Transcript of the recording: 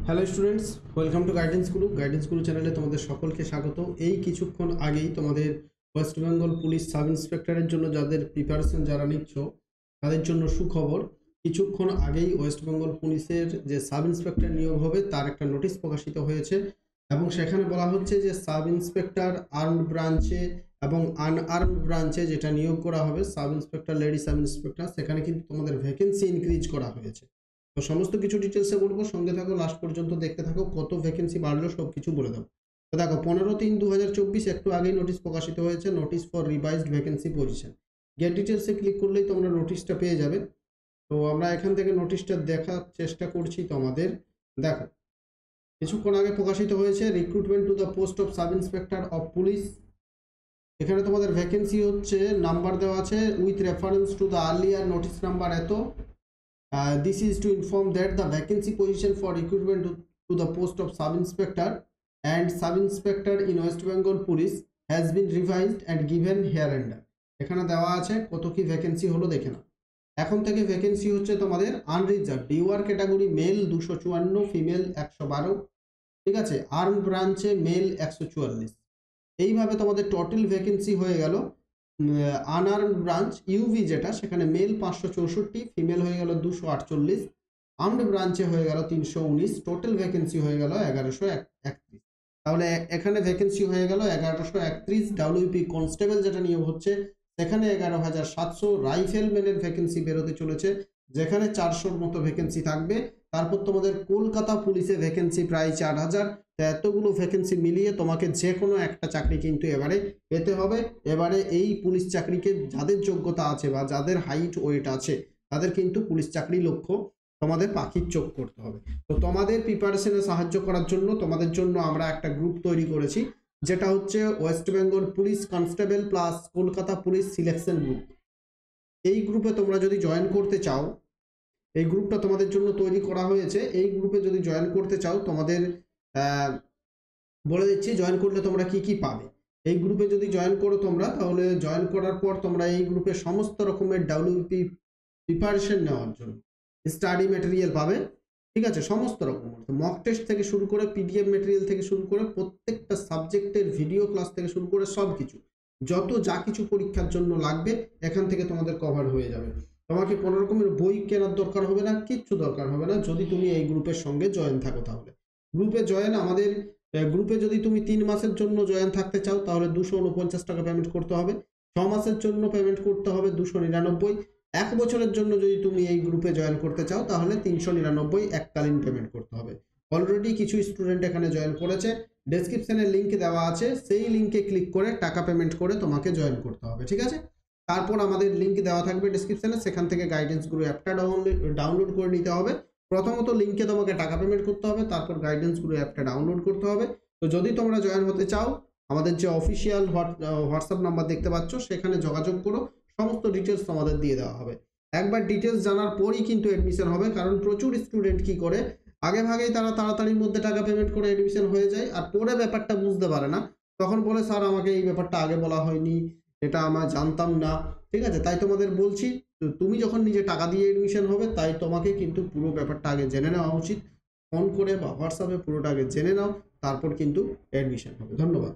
Hello students, welcome to guidance গুরু চ্যানেলে তোমাদের সকলকে স্বাগত। এই কিছুক্ষণ আগেই তোমাদের ওয়েস্ট বেঙ্গল পুলিশ সাব ইন্সপেক্টরের জন্য যাদের প্রিপারেশন যারা নিচ্ছ তাদের জন্য সুখবর। কিছুক্ষণ আগেই ওয়েস্ট বেঙ্গল পুলিশের যে সাব ইন্সপেক্টর নিয়োগ হবে তার একটা নোটিশ প্রকাশিত হয়েছে এবং সেখানে বলা হচ্ছে যে সাব ইন্সপেক্টর আর্মড ব্রাঞ্চে এবং আনআর্মড ব্রাঞ্চে যেটা নিয়োগ করা হবে sub inspector, lady sub inspector, সেখানে কিন্তু তোমাদের ভ্যাকেন্সি ইনক্রিজ করা হয়েছে। তো সমস্ত কিছু ডিটেলসে বলবো, সঙ্গে থাকো, লাস্ট পর্যন্ত দেখতে থাকো। কত ভ্যাকেন্সি বাড়লো সব কিছু বলে দেবো। তো দেখো 15/3/2024 একটু আগেই নোটিশ প্রকাশিত হয়েছে, notice for revised vacancy position. Get ডিটেলসে ক্লিক করলেই তোমরা নোটিশটা পেয়ে যাবে। তো আমরা এখান থেকে নোটিশটা দেখার চেষ্টা করছি তোমাদের। দেখো কিছুক্ষণ আগে প্রকাশিত হয়েছে, recruitment to the post of sub inspector of police. এখানে তোমাদের ভ্যাকেন্সি হচ্ছে, নাম্বার দেওয়া আছে with reference to the earlier notice number এত। This is to inform that the vacancy position for recruitment to the post of sub-inspector and sub-inspector in West Bengal Police has been revised and given hereunder. এখানে দেওয়া আছে কত কি vacancy হলো দেখে নাও। এখন থেকে ভ্যাকেন্সি হচ্ছে তোমাদের আনরিজার্ভ ডিওয়ার ক্যাটাগরি মেল 254, ফিমেল 112, ঠিক আছে। আর্ম ব্রাঞ্চে মেল 144। এইভাবে তোমাদের টোটাল ভ্যাকেন্সি হয়ে গেল। আনআর্মড ব্রাঞ্চ ইউভি যেটা, সেখানে মেল 564, ফিমেল হয়ে গেল 248, আর্মড ব্রাঞ্চে হয়ে গেল 319, টোটাল ভ্যাকেন্সি হয়ে গেল 1131। তাহলে এখানে ভ্যাকেন্সি হয়ে গেল 1131। ডাব্লিউপি কনস্টেবল যেটা নিয়োগ হচ্ছে সেখানে 11,700। রাইফেলম্যানের ভ্যাকেন্সি বেরোতে চলেছে যেখানে 400-র মতো ভ্যাকেন্সি থাকবে। তারপর তোমাদের কলকাতা পুলিশে ভ্যাকেন্সি প্রায় 4,000। এতগুলো ভ্যাকেন্সি মিলিয়ে তোমাকে যে কোনো একটা চাকরি কিন্তু এবারে পেতে হবে। এবারে এই পুলিশ চাকরিকে যাদের যোগ্যতা আছে বা যাদের হাইট ওয়েট আছে তাদের কিন্তু পুলিশ চাকরি লক্ষ্য তোমাদের পাখির চোখ করতে হবে। তো তোমাদের প্রিপারেশনে সাহায্য করার জন্য তোমাদের জন্য আমরা একটা গ্রুপ তৈরি করেছি, যেটা হচ্ছে West Bengal police constable plus Kolkata police selection group. এই গ্রুপে তোমরা যদি জয়েন করতে চাও, এই গ্রুপটা তোমাদের জন্য তৈরি করা হয়েছে। এই গ্রুপে যদি জয়েন করতে চাও তোমাদের বলে দিচ্ছি জয়েন করলে তোমরা কি কি পাবে। এই গ্রুপে যদি জয়েন করো তোমরা, তাহলে জয়েন করার পর তোমরা এই গ্রুপে সমস্ত রকমের ডাব্লিউপি প্রিপারেশন নেওয়ার জন্য স্টাডি ম্যাটেরিয়াল পাবে, ঠিক আছে। সমস্ত রকম মক টেস্ট থেকে শুরু করে পিডিএফ ম্যাটেরিয়াল থেকে শুরু করে প্রত্যেকটা সাবজেক্টের ভিডিও ক্লাস থেকে শুরু করে সব কিছু, যত যা কিছু পরীক্ষার জন্য লাগবে এখান থেকে তোমাদের কভার হয়ে যাবে। তোমাকে কোনো রকমের বই কেনার দরকার হবে না, কিচ্ছু দরকার হবে না যদি তুমি এই গ্রুপের সঙ্গে জয়েন থাকো। তাহলে গ্রুপে জয়েন, আমাদের গ্রুপে যদি তুমি 3 মাসের জন্য জয়েন থাকতে চাও তাহলে 249 টাকা পেমেন্ট করতে হবে। 6 মাসের জন্য পেমেন্ট করতে হবে 299। 1 বছরের জন্য যদি তুমি এই গ্রুপে জয়েন করতে চাও তাহলে 399 এককালীন পেমেন্ট করতে হবে। অলরেডি কিছু স্টুডেন্ট এখানে জয়েন করেছে, ডেসক্রিপশনে লিঙ্ক দেওয়া আছে, সেই লিঙ্কে ক্লিক করে টাকা পেমেন্ট করে তোমাকে জয়েন করতে হবে, ঠিক আছে। তারপর আমাদের লিঙ্ক দেওয়া থাকবে ডেসক্রিপশনে, সেখান থেকে গাইডেন্স গুরু অ্যাপটা ডাউনলোড করে নিতে হবে। প্রথমত লিঙ্কে তোমাকে টাকা পেমেন্ট করতে হবে, তারপর গাইডেন্স গুরু অ্যাপটা ডাউনলোড করতে হবে। তো যদি তোমরা জয়েন হতে চাও, আমাদের যে অফিসিয়াল হোয়াটসঅ্যাপ নাম্বার দেখতে পাচ্ছ সেখানে যোগাযোগ করো, সমস্ত ডিটেলস তোমাদের দিয়ে দেওয়া হবে। একবার ডিটেলস জানার পরই কিন্তু এডমিশন হবে, কারণ প্রচুর স্টুডেন্ট কি করে আগে ভাগেই তারা তাড়াতাড়ির মধ্যে টাকা পেমেন্ট করে এডমিশন হয়ে যায়, আর পরে ব্যাপারটা বুঝতে পারে না, তখন বলে স্যার আমাকে এই ব্যাপারটা আগে বলা হয়নি, এটা আমার জানতাম না, ঠিক আছে। তাই তোমাদের বলছি, তুমি যখন নিজে টাকা দিয়ে এডমিশন হবে তাই তোমাকে কিন্তু পুরো ব্যাপারটা আগে জেনে নেওয়া উচিত। ফোন করে বা হোয়াটসঅ্যাপে পুরোটা আগে জেনে নাও, তারপর কিন্তু এডমিশন হবে। ধন্যবাদ।